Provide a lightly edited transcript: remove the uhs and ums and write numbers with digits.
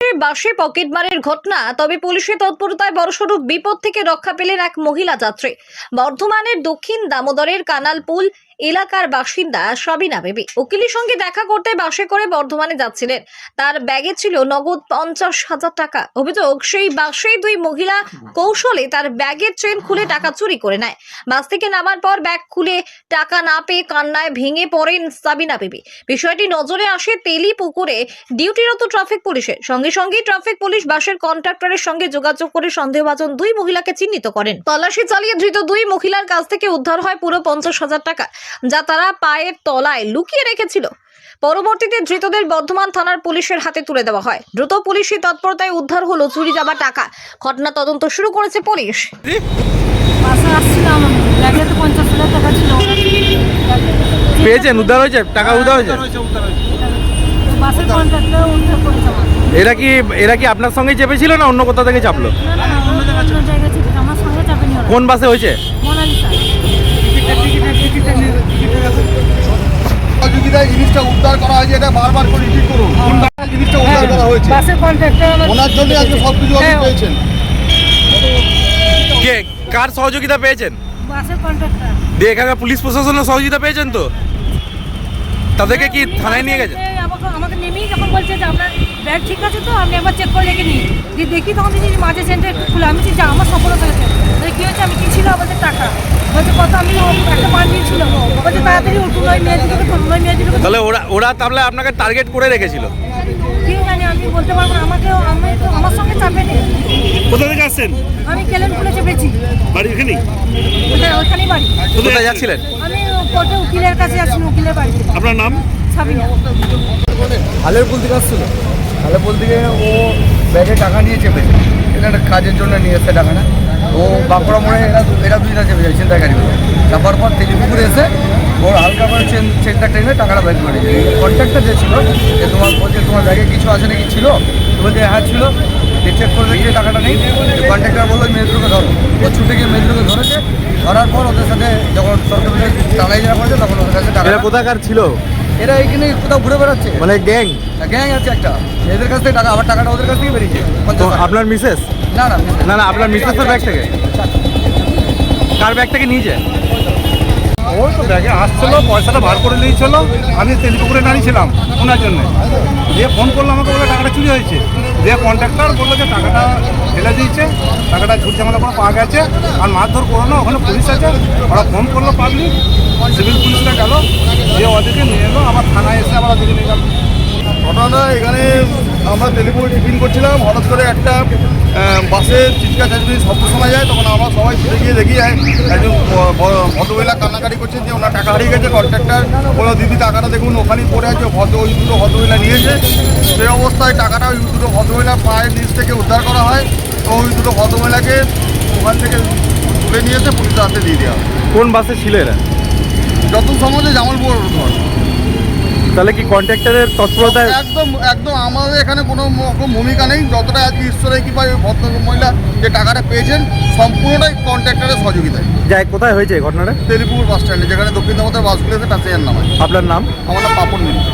ঘটে বাসে পকেটমারের ঘটনা। তবে পুলিশের তৎপরতায় বড়সড় বিপদ থেকে রক্ষা পেলেন এক মহিলা যাত্রী। বর্ধমানের দক্ষিণ দামোদরের কানালপুল এলাকার বাসিন্দা সাবিনা বেবি উকিলের সঙ্গে দেখা করতে বাসে করে বর্ধমানে যাচ্ছিলেন। তার ব্যাগে ছিল নগদ 50,000 টাকা। অভিযোগ, সেই বাসেই দুই মহিলা কৌশলে তার ব্যাগের চেন খুলে টাকা চুরি করে নেয়। বাস থেকে নামার পর ব্যাগ খুলে টাকা না পেয়ে কান্নায় ভেঙে পড়েন সাবিনা বেবি। বিষয়টি নজরে আসে তেলিপুকুরে ডিউটিরত ট্রাফিক পুলিশের। সঙ্গে সঙ্গে ট্রাফিক পুলিশ বাসের কন্ট্রাক্টরের সঙ্গে যোগাযোগ করে সন্দেহভাজন দুই মহিলাকে চিহ্নিত করেন। তল্লাশি চালিয়ে ধৃত দুই মহিলার কাছ থেকে উদ্ধার হয় পুরো 50,000 টাকা, যা তারা পায়ের তলায় লুকিয়ে রেখেছিল। পরবর্তীতে ধৃতদের বর্ধমান থানার পুলিশের হাতে তুলে দেওয়া হয়। দ্রুত পুলিশি তৎপরতায় উদ্ধার হলো চুরি যাওয়া টাকা। ঘটনা তদন্ত শুরু করেছে পুলিশ। বাসে আসছিলাম, ব্যাগে তো 50,000 টাকা ছিল। পেয়েছেন? উদ্ধার হয়েছে? টাকা উদ্ধার হয়েছে? বাসের কন্ট্রাক্টর উদ্ধার করেছে আমার। এরা কি আপনার সঙ্গে চেপেছিল না অন্য কোথা থেকে চাপলো? না না, অন্য জায়গায় ছিল, আমার সঙ্গে চাপেনি ওরা। কোন বাসে হয়েছে? মোনালিসা। সহযোগিতায় জিনিসটা উদ্ধার করা হয়েছে, এটা বারবার করে রিপিট করুন। জিনিসটা উদ্ধার করা হয়েছে, বাসের কন্ট্রাক্টর ওনার জন্য আজকে সবকিছু আপনি পেয়েছেন। কে কার সহযোগিতা পেয়েছেন? বাসের কন্ট্রাক্টর। দিয়ে এখানে পুলিশ প্রশাসনের সহযোগিতা পেয়েছেন তো? তাদেরকে কি থানায় নিয়ে গেছে? আমাকে নেমেই যখন বলছে যে আপনার ব্যাগ ঠিক আছে তো, আপনি একবার চেক করে রেখে নিন। দিয়ে দেখি তখন দেখি মাঝে সেন্টার খুলে। আমি যে আমার সফলতা হয়েছে। কী হয়েছে? আমি কি ছিল আমাদের টাকা বলছে কত, আমি একটা মান দিয়েছিল বলছে তাড়াতাড়ি উঠুন, ওই মেয়েদিকে ধরুন, ওই মেয়েদিকে। তাহলে ওরা তাহলে আপনাকে টার্গেট করে রেখেছিল? কি জানি, আমি বলতে পারবো না। আমি তো আমার সঙ্গে চাপে নেই। কোথা থেকে আসছেন? আমি কেলেন খুলে চেপেছি। বাড়ি এখানেই? ওখানেই বাড়ি। কোথায় যাচ্ছিলেন? আমি কোর্টে উকিলের কাছে যাচ্ছি, উকিলের বাড়ি। আপনার নাম? সাবিনা। হালেরপুল থেকে আসছিল, হালেরপুল থেকে ও ব্যাগে টাকা নিয়ে চেপেছে। এটা একটা কাজের জন্য নিয়ে এসছে টাকাটা। ও বাঁকুড়া মোড়ে এরা দুইটা চেপে যায় ছিনতাইকারী। চাপার পর তেলিপুকুরে এসে ওর হালকা করে চেনটা টেনে টাকাটা বের করে। কন্ট্রাক্টর যে ছিল, যে তোমার বলছে তোমার ব্যাগে কিছু আছে নাকি, ছিল? বলছে হ্যাঁ ছিল। চেক করে দেখি টাকাটা নেই। কন্ট্রাক্টর বললো মেজরুকে ধরো। ও ছুটে গিয়ে মেজরুকে ধরেছে। ধরার পর ওদের সাথে যখন সরকার টানাই যাওয়া করেছে তখন ওদের কাছে টাকা। এরা কোথাকার ছিল? এরা এইখানে কোথাও ঘুরে বেড়াচ্ছে, মানে গ্যাং? গ্যাং আছে একটা। এদের কাছ থেকে টাকা, আবার টাকাটা ওদের কাছ থেকে বেরিয়েছে। আপনার মিসেস? না না না না, আপনার মিসেসের ব্যাগ থেকে? কার ব্যাগ থেকে নিয়েছে? ও তো ব্যাগে আসছিল, পয়সাটা বার করে নিয়েছিল। আমি তেলিপুকুরে দাঁড়িয়েছিলাম ওনার জন্য। দিয়ে ফোন করলো আমাকে, বলে টাকাটা চুরি হয়েছে। দিয়ে কন্ট্রাক্টর বললো যে টাকাটা ফেলে দিয়েছে, টাকাটা ঝুলছে আমাদের কোনো পাওয়া গেছে, আর মারধর করো না, ওখানে পুলিশ আছে। ওরা ফোন করলো পাবলিক, সিভিল পুলিশরা গেল, দিয়ে ওদেরকে নিয়ে এলো। আবার থানায় এসে আবার ওদেরকে নিয়ে গেল। ঘটনা এখানে আমরা তেলিপুরে টিফিন করছিলাম, হঠাৎ করে একটা বাসের চিৎকার চেঁচামেচি শব্দ শোনা যায়। তখন আমরা সবাই ছুটে গিয়ে দেখি যায় একজন ভদ্রমহিলা কান্নাকাটি করছেন যে ওনার টাকা হারিয়ে গেছে। কন্ট্রাক্টর বললো দিদি টাকাটা দেখুন ওখানেই পড়ে আছে। ওই দুটো ভদ্রমহিলা নিয়েছে। সেই অবস্থায় টাকাটা ওই দুটো ভদ্রমহিলার পায়ের নিচ থেকে উদ্ধার করা হয়। তো ওই দুটো ভদ্রমহিলাকে ওখান থেকে তুলে নিয়েছে, পুলিশের হাতে দিয়ে দেওয়া হয়। কোন বাসে ছিল এরা? যত সমাজে জামালপুর ঘর। তাহলে কি কন্ট্রাক্টরের তৎপরতায়? একদম একদম আমাদের এখানে কোনো রকম ভূমিকা নেই। যতটা আজকে ঈশ্বরের কৃপায় ওই ভদ্র মহিলা যে টাকাটা পেয়েছেন, সম্পূর্ণটাই কন্ট্রাক্টরের সহযোগিতায়। যাই কোথায় হয়েছে ঘটনাটা? তেলিপুর বাস স্ট্যান্ডে, যেখানে দক্ষিণ দামোদর বাসগুলো আছে, টাচেয়ার নামায়। আপনার নাম? আমার নাম পাপন মিত্র।